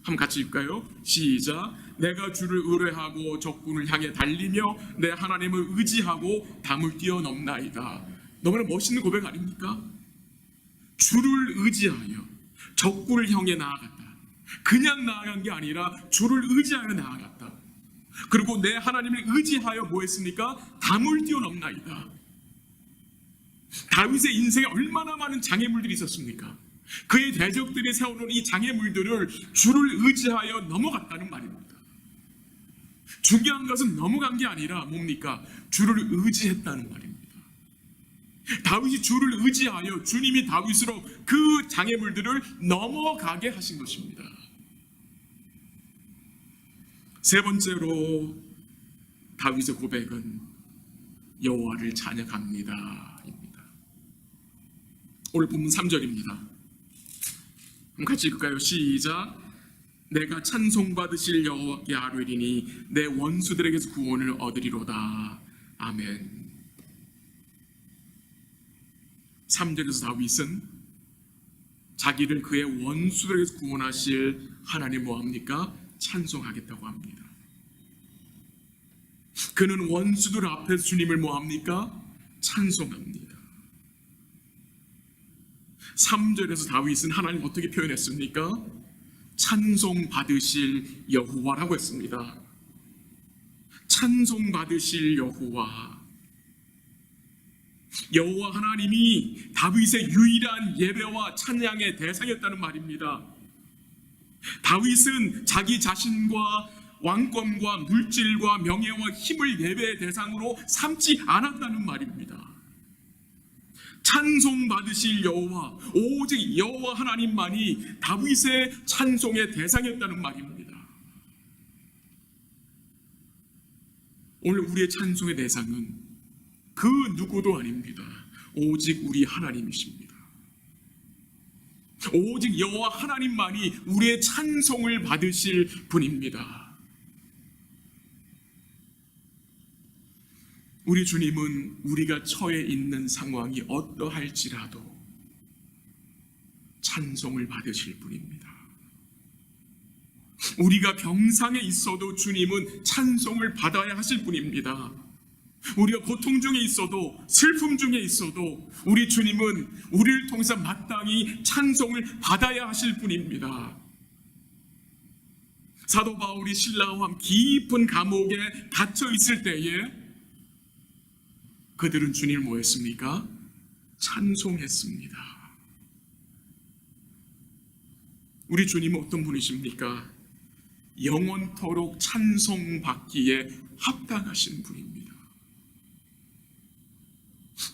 한번 같이 읽을까요? 시작. 내가 주를 의뢰하고 적군을 향해 달리며 내 하나님을 의지하고 담을 뛰어넘나이다. 너무나 멋있는 고백 아닙니까? 주를 의지하여 적군을 향해 나아갔다. 그냥 나아간 게 아니라 주를 의지하여 나아갔다. 그리고 내 하나님을 의지하여 뭐 했습니까? 담을 뛰어넘나이다. 다윗의 인생에 얼마나 많은 장애물들이 있었습니까? 그의 대적들이 세워놓은 이 장애물들을 주를 의지하여 넘어갔다는 말입니다. 중요한 것은 넘어간 게 아니라 뭡니까? 주를 의지했다는 말입니다. 다윗이 주를 의지하여 주님이 다윗으로 그 장애물들을 넘어가게 하신 것입니다. 세 번째로 다윗의 고백은 여호와를 찬양합니다 입니다. 오늘 본문 3절입니다. 그럼 같이 읽을까요? 시작. 내가 찬송받으실 여호와께 아뢰리니 내 원수들에게서 구원을 얻으리로다. 아멘. 3절에서 다윗은 자기를 그의 원수들에게서 구원하실 하나님 뭐합니까? 찬송하겠다고 합니다. 그는 원수들 앞에서 주님을 뭐합니까? 찬송합니다. 3절에서 다윗은 하나님 어떻게 표현했습니까? 찬송 받으실 여호와라고 했습니다. 찬송 받으실 여호와. 여호와 하나님이 다윗의 유일한 예배와 찬양의 대상이었다는 말입니다. 다윗은 자기 자신과 왕권과 물질과 명예와 힘을 예배의 대상으로 삼지 않았다는 말입니다. 찬송 받으실 여호와, 오직 여호와 하나님만이 다윗의 찬송의 대상이었다는 말입니다. 오늘 우리의 찬송의 대상은 그 누구도 아닙니다. 오직 우리 하나님이십니다. 오직 여호와 하나님만이 우리의 찬송을 받으실 분입니다. 우리 주님은 우리가 처해 있는 상황이 어떠할지라도 찬송을 받으실 분입니다. 우리가 병상에 있어도 주님은 찬송을 받아야 하실 분입니다. 우리가 고통 중에 있어도, 슬픔 중에 있어도 우리 주님은 우리를 통해서 마땅히 찬송을 받아야 하실 분입니다. 사도 바울이 신라와 깊은 감옥에 갇혀 있을 때에 그들은 주님을 뭐 했습니까? 찬송했습니다. 우리 주님은 어떤 분이십니까? 영원토록 찬송받기에 합당하신 분입니다.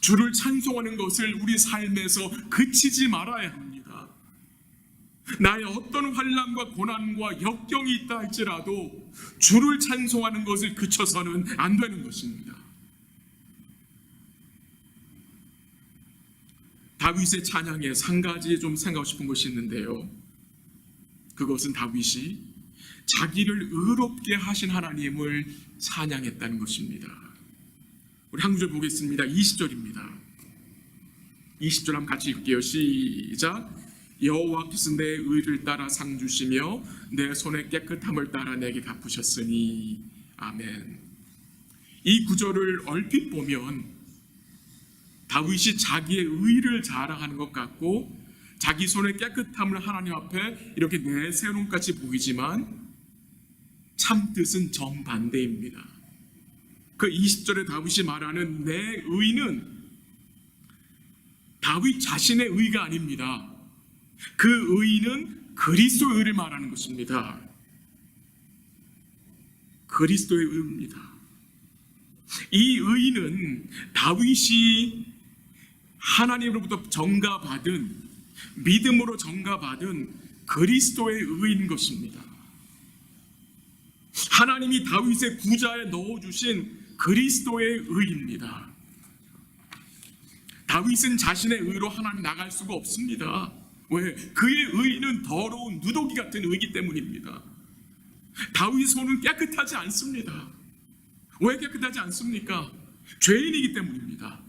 주를 찬송하는 것을 우리 삶에서 그치지 말아야 합니다. 나의 어떤 환난과 고난과 역경이 있다 할지라도 주를 찬송하는 것을 그쳐서는 안 되는 것입니다. 다윗의 찬양에 한 가지 좀 생각하고 싶은 것이 있는데요. 그것은 다윗이 자기를 의롭게 하신 하나님을 찬양했다는 것입니다. 우리 한 구절 보겠습니다. 20절입니다. 20절 한번 같이 읽게요. 시작. 여호와께서 내 의를 따라 상 주시며 내 손의 깨끗함을 따라 내게 갚으셨으니 아멘. 이 구절을 얼핏 보면 다윗이 자기의 의를 자랑하는 것 같고 자기 손의 깨끗함을 하나님 앞에 이렇게 내세우는 것 같이 보이지만 참 뜻은 정반대입니다. 그 20절에 다윗이 말하는 내 의는 다윗 자신의 의가 아닙니다. 그 의는 그리스도의 의를 말하는 것입니다. 그리스도의 의입니다. 이 의는 다윗이 하나님으로부터 정가받은, 믿음으로 정가받은 그리스도의 의인 것입니다. 하나님이 다윗의 구자에 넣어주신 그리스도의 의입니다. 다윗은 자신의 의로 하나님 나갈 수가 없습니다. 왜? 그의 의는 더러운 누더기 같은 의이기 때문입니다. 다윗 손은 깨끗하지 않습니다. 왜 깨끗하지 않습니까? 죄인이기 때문입니다.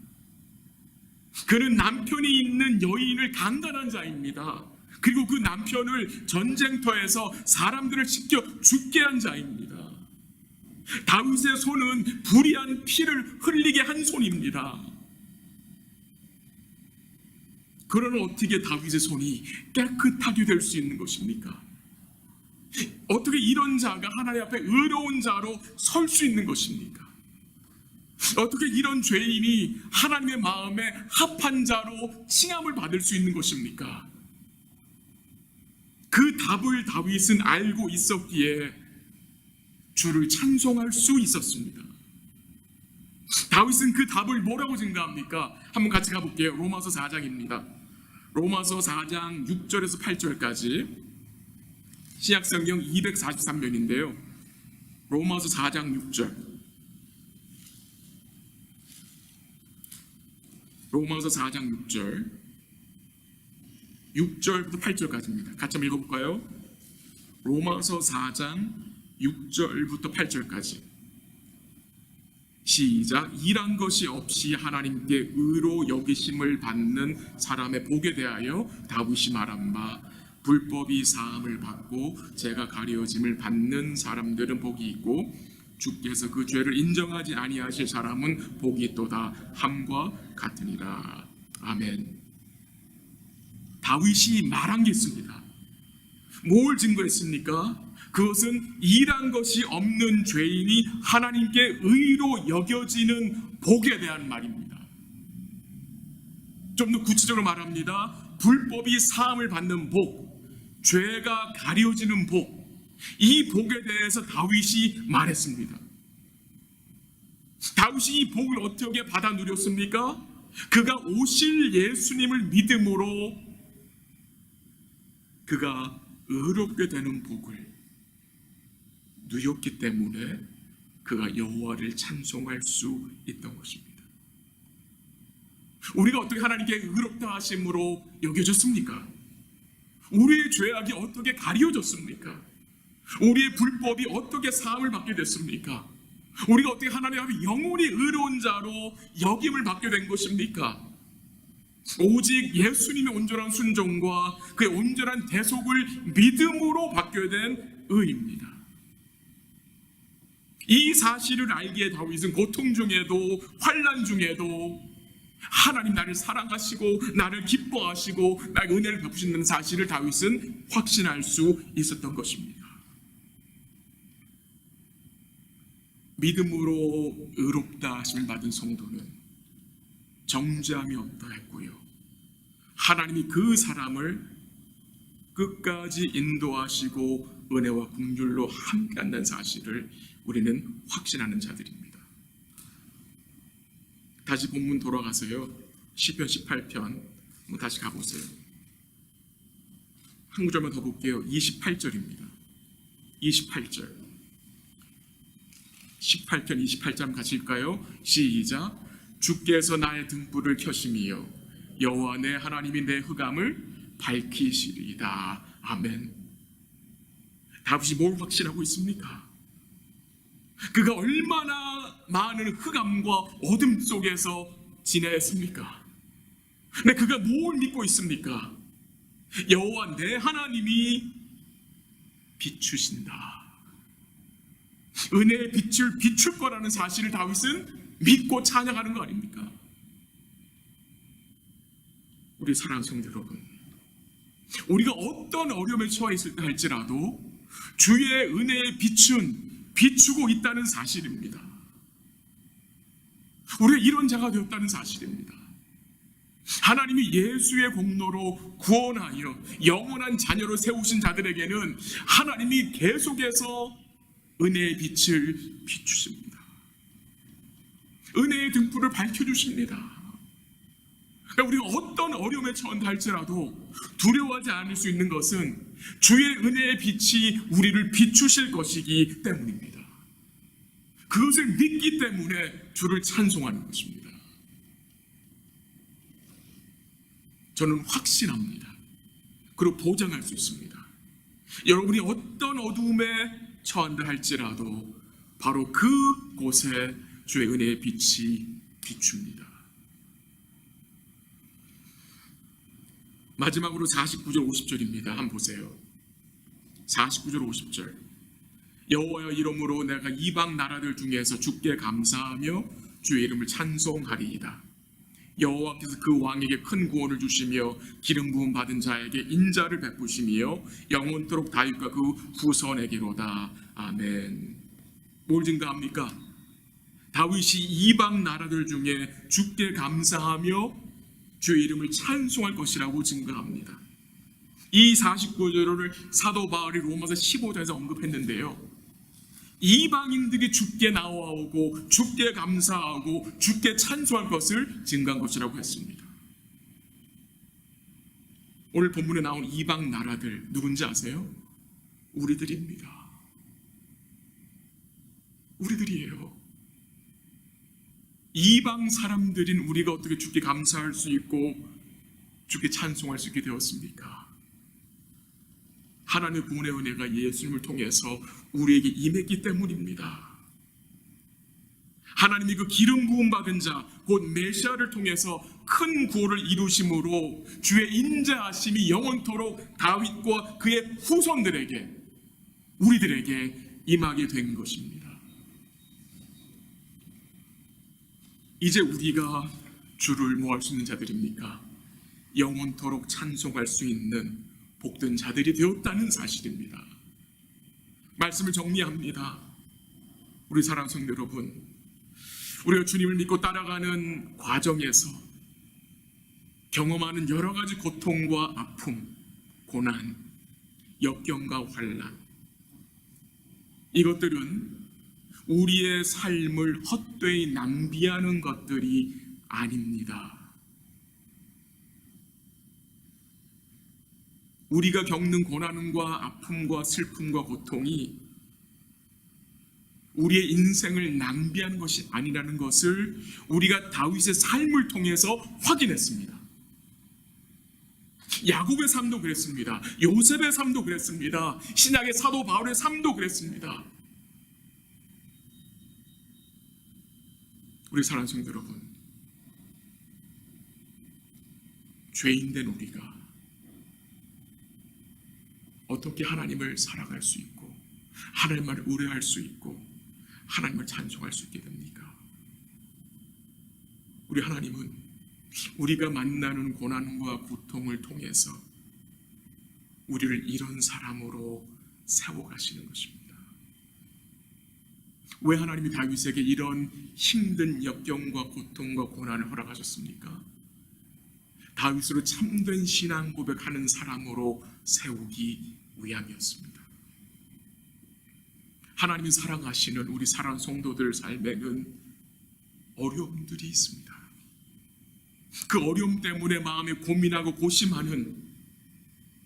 그는 남편이 있는 여인을 강간한 자입니다. 그리고 그 남편을 전쟁터에서 사람들을 씻겨 죽게 한 자입니다. 다윗의 손은 불의한 피를 흘리게 한 손입니다. 그러나 어떻게 다윗의 손이 깨끗하게 될 수 있는 것입니까? 어떻게 이런 자가 하나님 앞에 의로운 자로 설 수 있는 것입니까? 어떻게 이런 죄인이 하나님의 마음에 합한 자로 칭함을 받을 수 있는 것입니까? 그 답을 다윗은 알고 있었기에 주를 찬송할 수 있었습니다. 다윗은 그 답을 뭐라고 증가합니까? 한번 같이 가볼게요. 로마서 4장입니다. 로마서 4장 6절에서 8절까지 신약성경 243면인데요. 로마서 4장 6절, 로마서 4장 6절, 6절부터 8절까지입니다. 같이 한번 읽어볼까요? 로마서 4장 6절부터 8절까지 시작. 일한 것이 없이 하나님께 의로 여기심을 받는 사람의 복에 대하여 다윗이 말한 바, 불법이 사함을 받고 죄가 가려짐을 받는 사람들은 복이 있고 주께서 그 죄를 인정하지 아니하실 사람은 복이 있도다 함과 같으니라. 아멘. 다윗이 말한 게 있습니다. 뭘 증거했습니까? 그것은 일한 것이 없는 죄인이 하나님께 의로 여겨지는 복에 대한 말입니다. 좀 더 구체적으로 말합니다. 불법이 사함을 받는 복, 죄가 가려지는 복, 이 복에 대해서 다윗이 말했습니다. 다윗이 이 복을 어떻게 받아 누렸습니까? 그가 오실 예수님을 믿음으로 그가 의롭게 되는 복을 누렸기 때문에 그가 여호와를 찬송할 수 있던 것입니다. 우리가 어떻게 하나님께 의롭다 하심으로 여겨졌습니까? 우리의 죄악이 어떻게 가려졌습니까? 우리의 불법이 어떻게 사함을 받게 됐습니까? 우리가 어떻게 하나님 앞에 영원히 의로운 자로 여김을 받게 된 것입니까? 오직 예수님의 온전한 순종과 그의 온전한 대속을 믿음으로 받게 된 의입니다. 이 사실을 알기에 다윗은 고통 중에도 환난 중에도 하나님 나를 사랑하시고 나를 기뻐하시고 나에게 은혜를 베푸시는 사실을 다윗은 확신할 수 있었던 것입니다. 믿음으로 의롭다 하심을 받은 성도는 정죄함이 없다 했고요, 하나님이 그 사람을 끝까지 인도하시고 은혜와 긍휼로 함께한다는 사실을 우리는 확신하는 자들입니다. 다시 본문 돌아가서요, 시편 18편 다시 가보세요. 한 구절만 더 볼게요. 28절입니다. 28절 18편 28절 같이 읽을까요? 시작. 주께서 나의 등불을 켜심이요 여호와 내 하나님이 내 흑암을 밝히시리이다. 아멘. 다윗이 뭘 확신하고 있습니까? 그가 얼마나 많은 흑암과 어둠 속에서 지내했습니까? 근데 그가 뭘 믿고 있습니까? 여호와 내 하나님이 비추신다. 은혜의 빛을 비출 거라는 사실을 다윗은 믿고 찬양하는 거 아닙니까? 우리 사랑하는 성도 여러분, 우리가 어떤 어려움에 처해 있을 때 할지라도 주의 은혜의 빛은 비추고 있다는 사실입니다. 우리가 이런 자가 되었다는 사실입니다. 하나님이 예수의 공로로 구원하여 영원한 자녀로 세우신 자들에게는 하나님이 계속해서 은혜의 빛을 비추십니다. 은혜의 등불을 밝혀주십니다. 우리가 어떤 어려움에 처한다 할지라도 두려워하지 않을 수 있는 것은 주의 은혜의 빛이 우리를 비추실 것이기 때문입니다. 그것을 믿기 때문에 주를 찬송하는 것입니다. 저는 확신합니다. 그리고 보장할 수 있습니다. 여러분이 어떤 어두움에 처한다 할지라도 바로 그곳에 주의 은혜의 빛이 비춥니다. 마지막으로 49절 50절입니다. 한번 보세요. 49절 50절. 여호와여 이름으로 내가 이방 나라들 중에서 주께 감사하며 주의 이름을 찬송하리이다. 여호와께서 그 왕에게 큰 구원을 주시며 기름 부음 받은 자에게 인자를 베푸시며 영원토록 다윗과 그 후손에게로다. 아멘. 뭘 증거합니까? 다윗이 이방 나라들 중에 주께 감사하며 주의 이름을 찬송할 것이라고 증거합니다. 이 49절을 사도 바울이 로마서 15장에서 언급했는데요, 이방인들이 주께 나와오고 주께 감사하고 주께 찬송할 것을 증거한 것이라고 했습니다. 오늘 본문에 나온 이방 나라들 누군지 아세요? 우리들입니다. 우리들이에요. 이방 사람들인 우리가 어떻게 주께 감사할 수 있고 주께 찬송할 수 있게 되었습니까? 하나님의 구원의 은혜가 예수님을 통해서 우리에게 임했기 때문입니다. 하나님이 그 기름 부음 받은 자 곧 메시아를 통해서 큰 구원을 이루심으로 주의 인자하심이 영원토록 다윗과 그의 후손들에게 우리들에게 임하게 된 것입니다. 이제 우리가 주를 뭐 할 수 있는 자들입니까? 영원토록 찬송할 수 있는 복된 자들이 되었다는 사실입니다. 말씀을 정리합니다. 우리 사랑하는 성도 여러분, 우리가 주님을 믿고 따라가는 과정에서 경험하는 여러 가지 고통과 아픔, 고난, 역경과 환난, 이것들은 우리의 삶을 헛되이 낭비하는 것들이 아닙니다. 우리가 겪는 고난과 아픔과 슬픔과 고통이 우리의 인생을 낭비하는 것이 아니라는 것을 우리가 다윗의 삶을 통해서 확인했습니다. 야곱의 삶도 그랬습니다. 요셉의 삶도 그랬습니다. 신약의 사도 바울의 삶도 그랬습니다. 우리 사랑하는 성도 여러분, 죄인된 우리가 어떻게 하나님을 살아갈 수 있고 하나님을 의뢰할 수 있고 하나님을 찬송할 수 있게 됩니까? 우리 하나님은 우리가 만나는 고난과 고통을 통해서 우리를 이런 사람으로 세워가시는 것입니다. 왜 하나님이 다윗에게 이런 힘든 역경과 고통과 고난을 허락하셨습니까? 다윗으로 참된 신앙 고백하는 사람으로 세우기 위함이었습니다. 하나님이 사랑하시는 우리 사랑하는 성도들 삶에는 어려움들이 있습니다. 그 어려움 때문에 마음에 고민하고 고심하는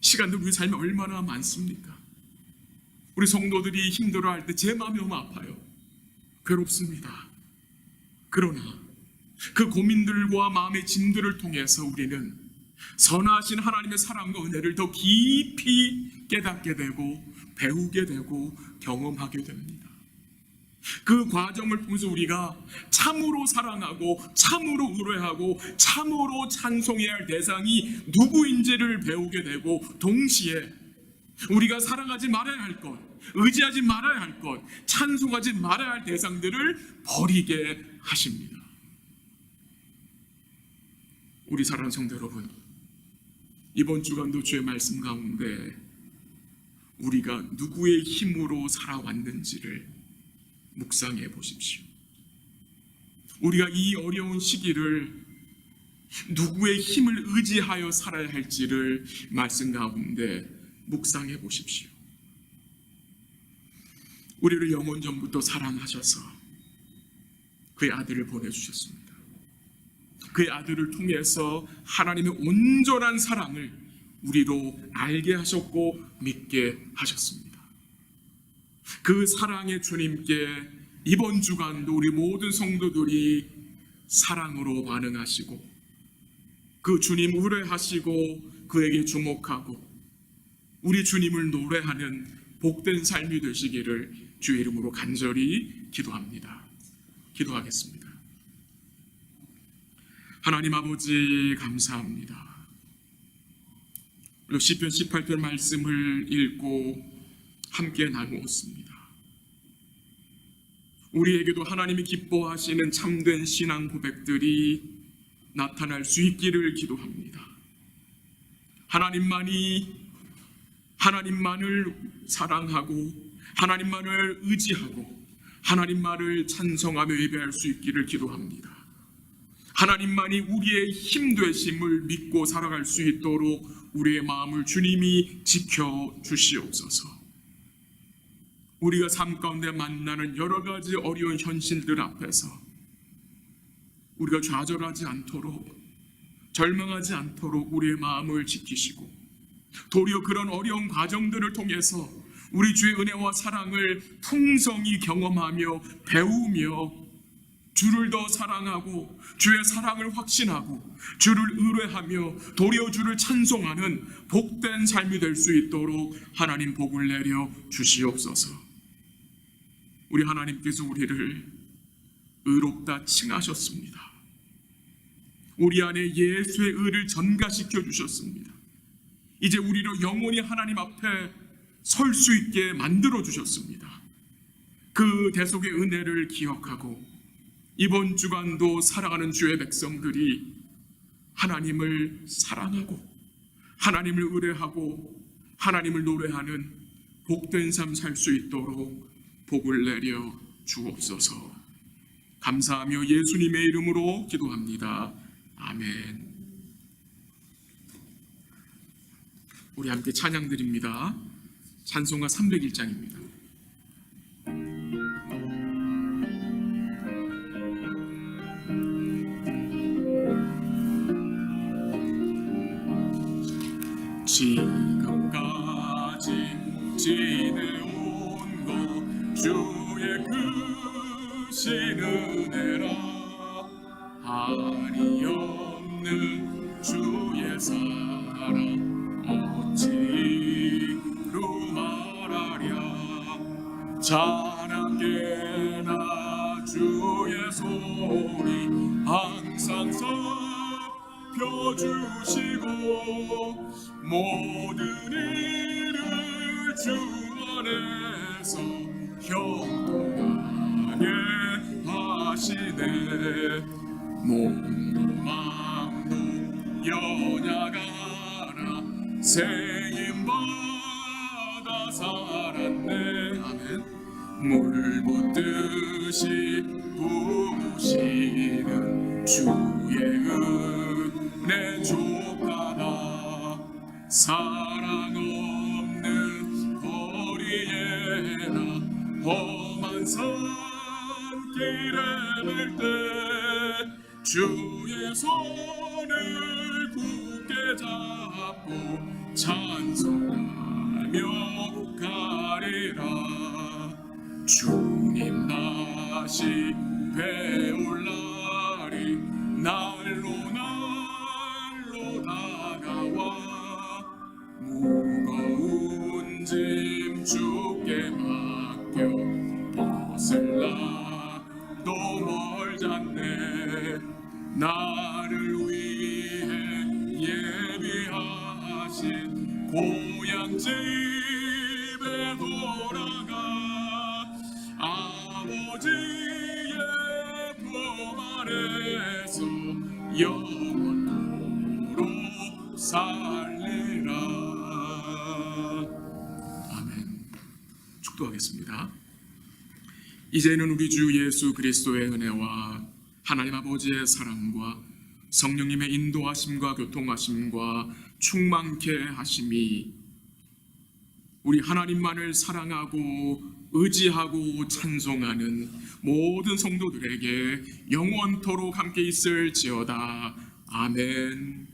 시간들 우리 삶에 얼마나 많습니까? 우리 성도들이 힘들어할 때 제 마음이 너무 아파요. 괴롭습니다. 그러나 그 고민들과 마음의 짐들을 통해서 우리는 선하신 하나님의 사랑과 은혜를 더 깊이 깨닫게 되고 배우게 되고 경험하게 됩니다. 그 과정을 통해서 우리가 참으로 사랑하고 참으로 의뢰하고 참으로 찬송해야 할 대상이 누구인지를 배우게 되고, 동시에 우리가 사랑하지 말아야 할 것, 의지하지 말아야 할 것, 찬송하지 말아야 할 대상들을 버리게 하십니다. 우리 사랑하는 성도 여러분, 이번 주간도 주의 말씀 가운데 우리가 누구의 힘으로 살아왔는지를 묵상해 보십시오. 우리가 이 어려운 시기를 누구의 힘을 의지하여 살아야 할지를 말씀 가운데 묵상해 보십시오. 우리를 영원 전부터 사랑하셔서 그의 아들을 보내주셨습니다. 그의 아들을 통해서 하나님의 온전한 사랑을 우리로 알게 하셨고 믿게 하셨습니다. 그 사랑의 주님께 이번 주간도 우리 모든 성도들이 사랑으로 반응하시고 그 주님 의뢰하시고 그에게 주목하고 우리 주님을 노래하는 복된 삶이 되시기를 주의 이름으로 간절히 기도합니다. 기도하겠습니다. 하나님 아버지, 감사합니다. 시편 18편 말씀을 읽고 함께 나누었습니다. 우리에게도 하나님이 기뻐하시는 참된 신앙 고백들이 나타날 수 있기를 기도합니다. 하나님만을 사랑하고 하나님만을 의지하고 하나님만을 찬송하며 예배할 수 있기를 기도합니다. 하나님만이 우리의 힘 되심을 믿고 살아갈 수 있도록 우리의 마음을 주님이 지켜주시옵소서. 우리가 삶 가운데 만나는 여러 가지 어려운 현실들 앞에서 우리가 좌절하지 않도록, 절망하지 않도록 우리의 마음을 지키시고, 도리어 그런 어려운 과정들을 통해서 우리 주의 은혜와 사랑을 풍성히 경험하며 배우며 주를 더 사랑하고 주의 사랑을 확신하고 주를 의뢰하며 도리어 주를 찬송하는 복된 삶이 될 수 있도록 하나님 복을 내려 주시옵소서. 우리 하나님께서 우리를 의롭다 칭하셨습니다. 우리 안에 예수의 의를 전가시켜 주셨습니다. 이제 우리로 영원히 하나님 앞에 설 수 있게 만들어 주셨습니다. 그 대속의 은혜를 기억하고 이번 주간도 살아가는 주의 백성들이 하나님을 사랑하고 하나님을 의뢰하고 하나님을 노래하는 복된 삶 살 수 있도록 복을 내려 주옵소서. 감사하며 예수님의 이름으로 기도합니다. 아멘. 우리 함께 찬양 드립니다. 찬송가 301장입니다. 지금까지 지내온 것 주의 크신 은혜라. 한이 없는 주의 사랑 어찌 이루 말하랴. 자나깨나 주의 소리 항상 살펴주시고 모든 일을 주 안에서 형통하게 하시네. 몸도 마음도 연약하나 세임받아 살았네. 아멘. 물 붓듯이 부으시는 주의 은혜 족하다. 사랑 없는 거리에나 험한 산길에 갈 때 주의 손을 굳게 잡고 찬송하며 가리라. 주님 다시 배울 날이 날로 다가와. 무거운 짐 주께 맡겨 벗을라도 멀잖네. 나를 위해 예비하신 고향 집에 돌아가 아버지의 품 아래서 영원토록 살리라. 아멘. 축도하겠습니다. 이제는 우리 주 예수 그리스도의 은혜와 하나님 아버지의 사랑과 성령님의 인도하심과 교통하심과 충만케 하심이 우리 하나님만을 사랑하고 의지하고 찬송하는 모든 성도들에게 영원토록 함께 있을지어다. 아멘.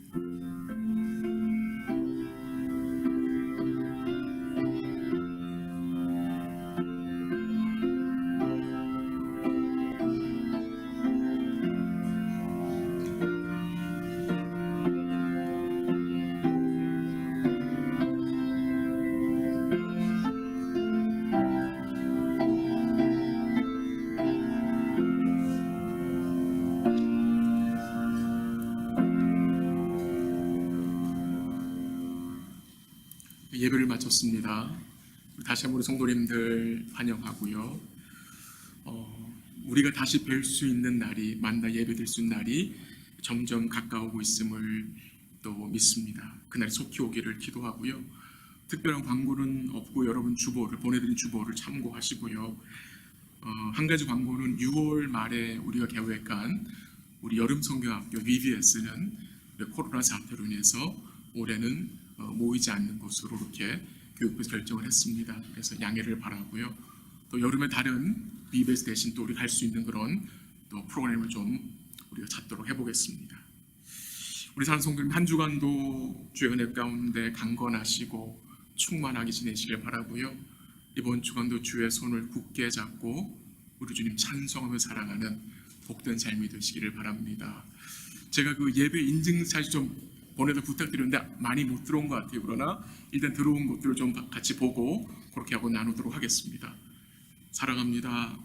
예배를 마쳤습니다. 다시 한번 우리 성도님들 환영하고요. 우리가 다시 뵐 수 있는 날이, 만나 예배드릴 수 있는 날이 점점 가까우고 있음을 또 믿습니다. 그날이 속히 오기를 기도하고요. 특별한 광고는 없고 여러분 주보를 보내드린 주보를 참고하시고요. 한 가지 광고는 6월 말에 우리가 계획한 우리 여름 성경학교 VBS는 코로나 사태로 인해서 올해는 모이지 않는 것으로 이렇게 교육부에서 결정을 했습니다. 그래서 양해를 바라고요. 또 여름에 다른 VBS 대신 또 우리 갈 수 있는 그런 또 프로그램을 좀 우리가 찾도록 해보겠습니다. 우리 사는 성도님 한 주간도 주의 은혜 가운데 강건하시고 충만하게 지내시길 바라고요. 이번 주간도 주의 손을 굳게 잡고 우리 주님 찬송하며 살아가는 복된 삶이 되시기를 바랍니다. 제가 그 예배 인증사진 좀 보내도 부탁드렸는데 많이 못 들어온 것 같아요. 그러나 일단 들어온 것들을 좀 같이 보고 그렇게 하고 나누도록 하겠습니다. 사랑합니다.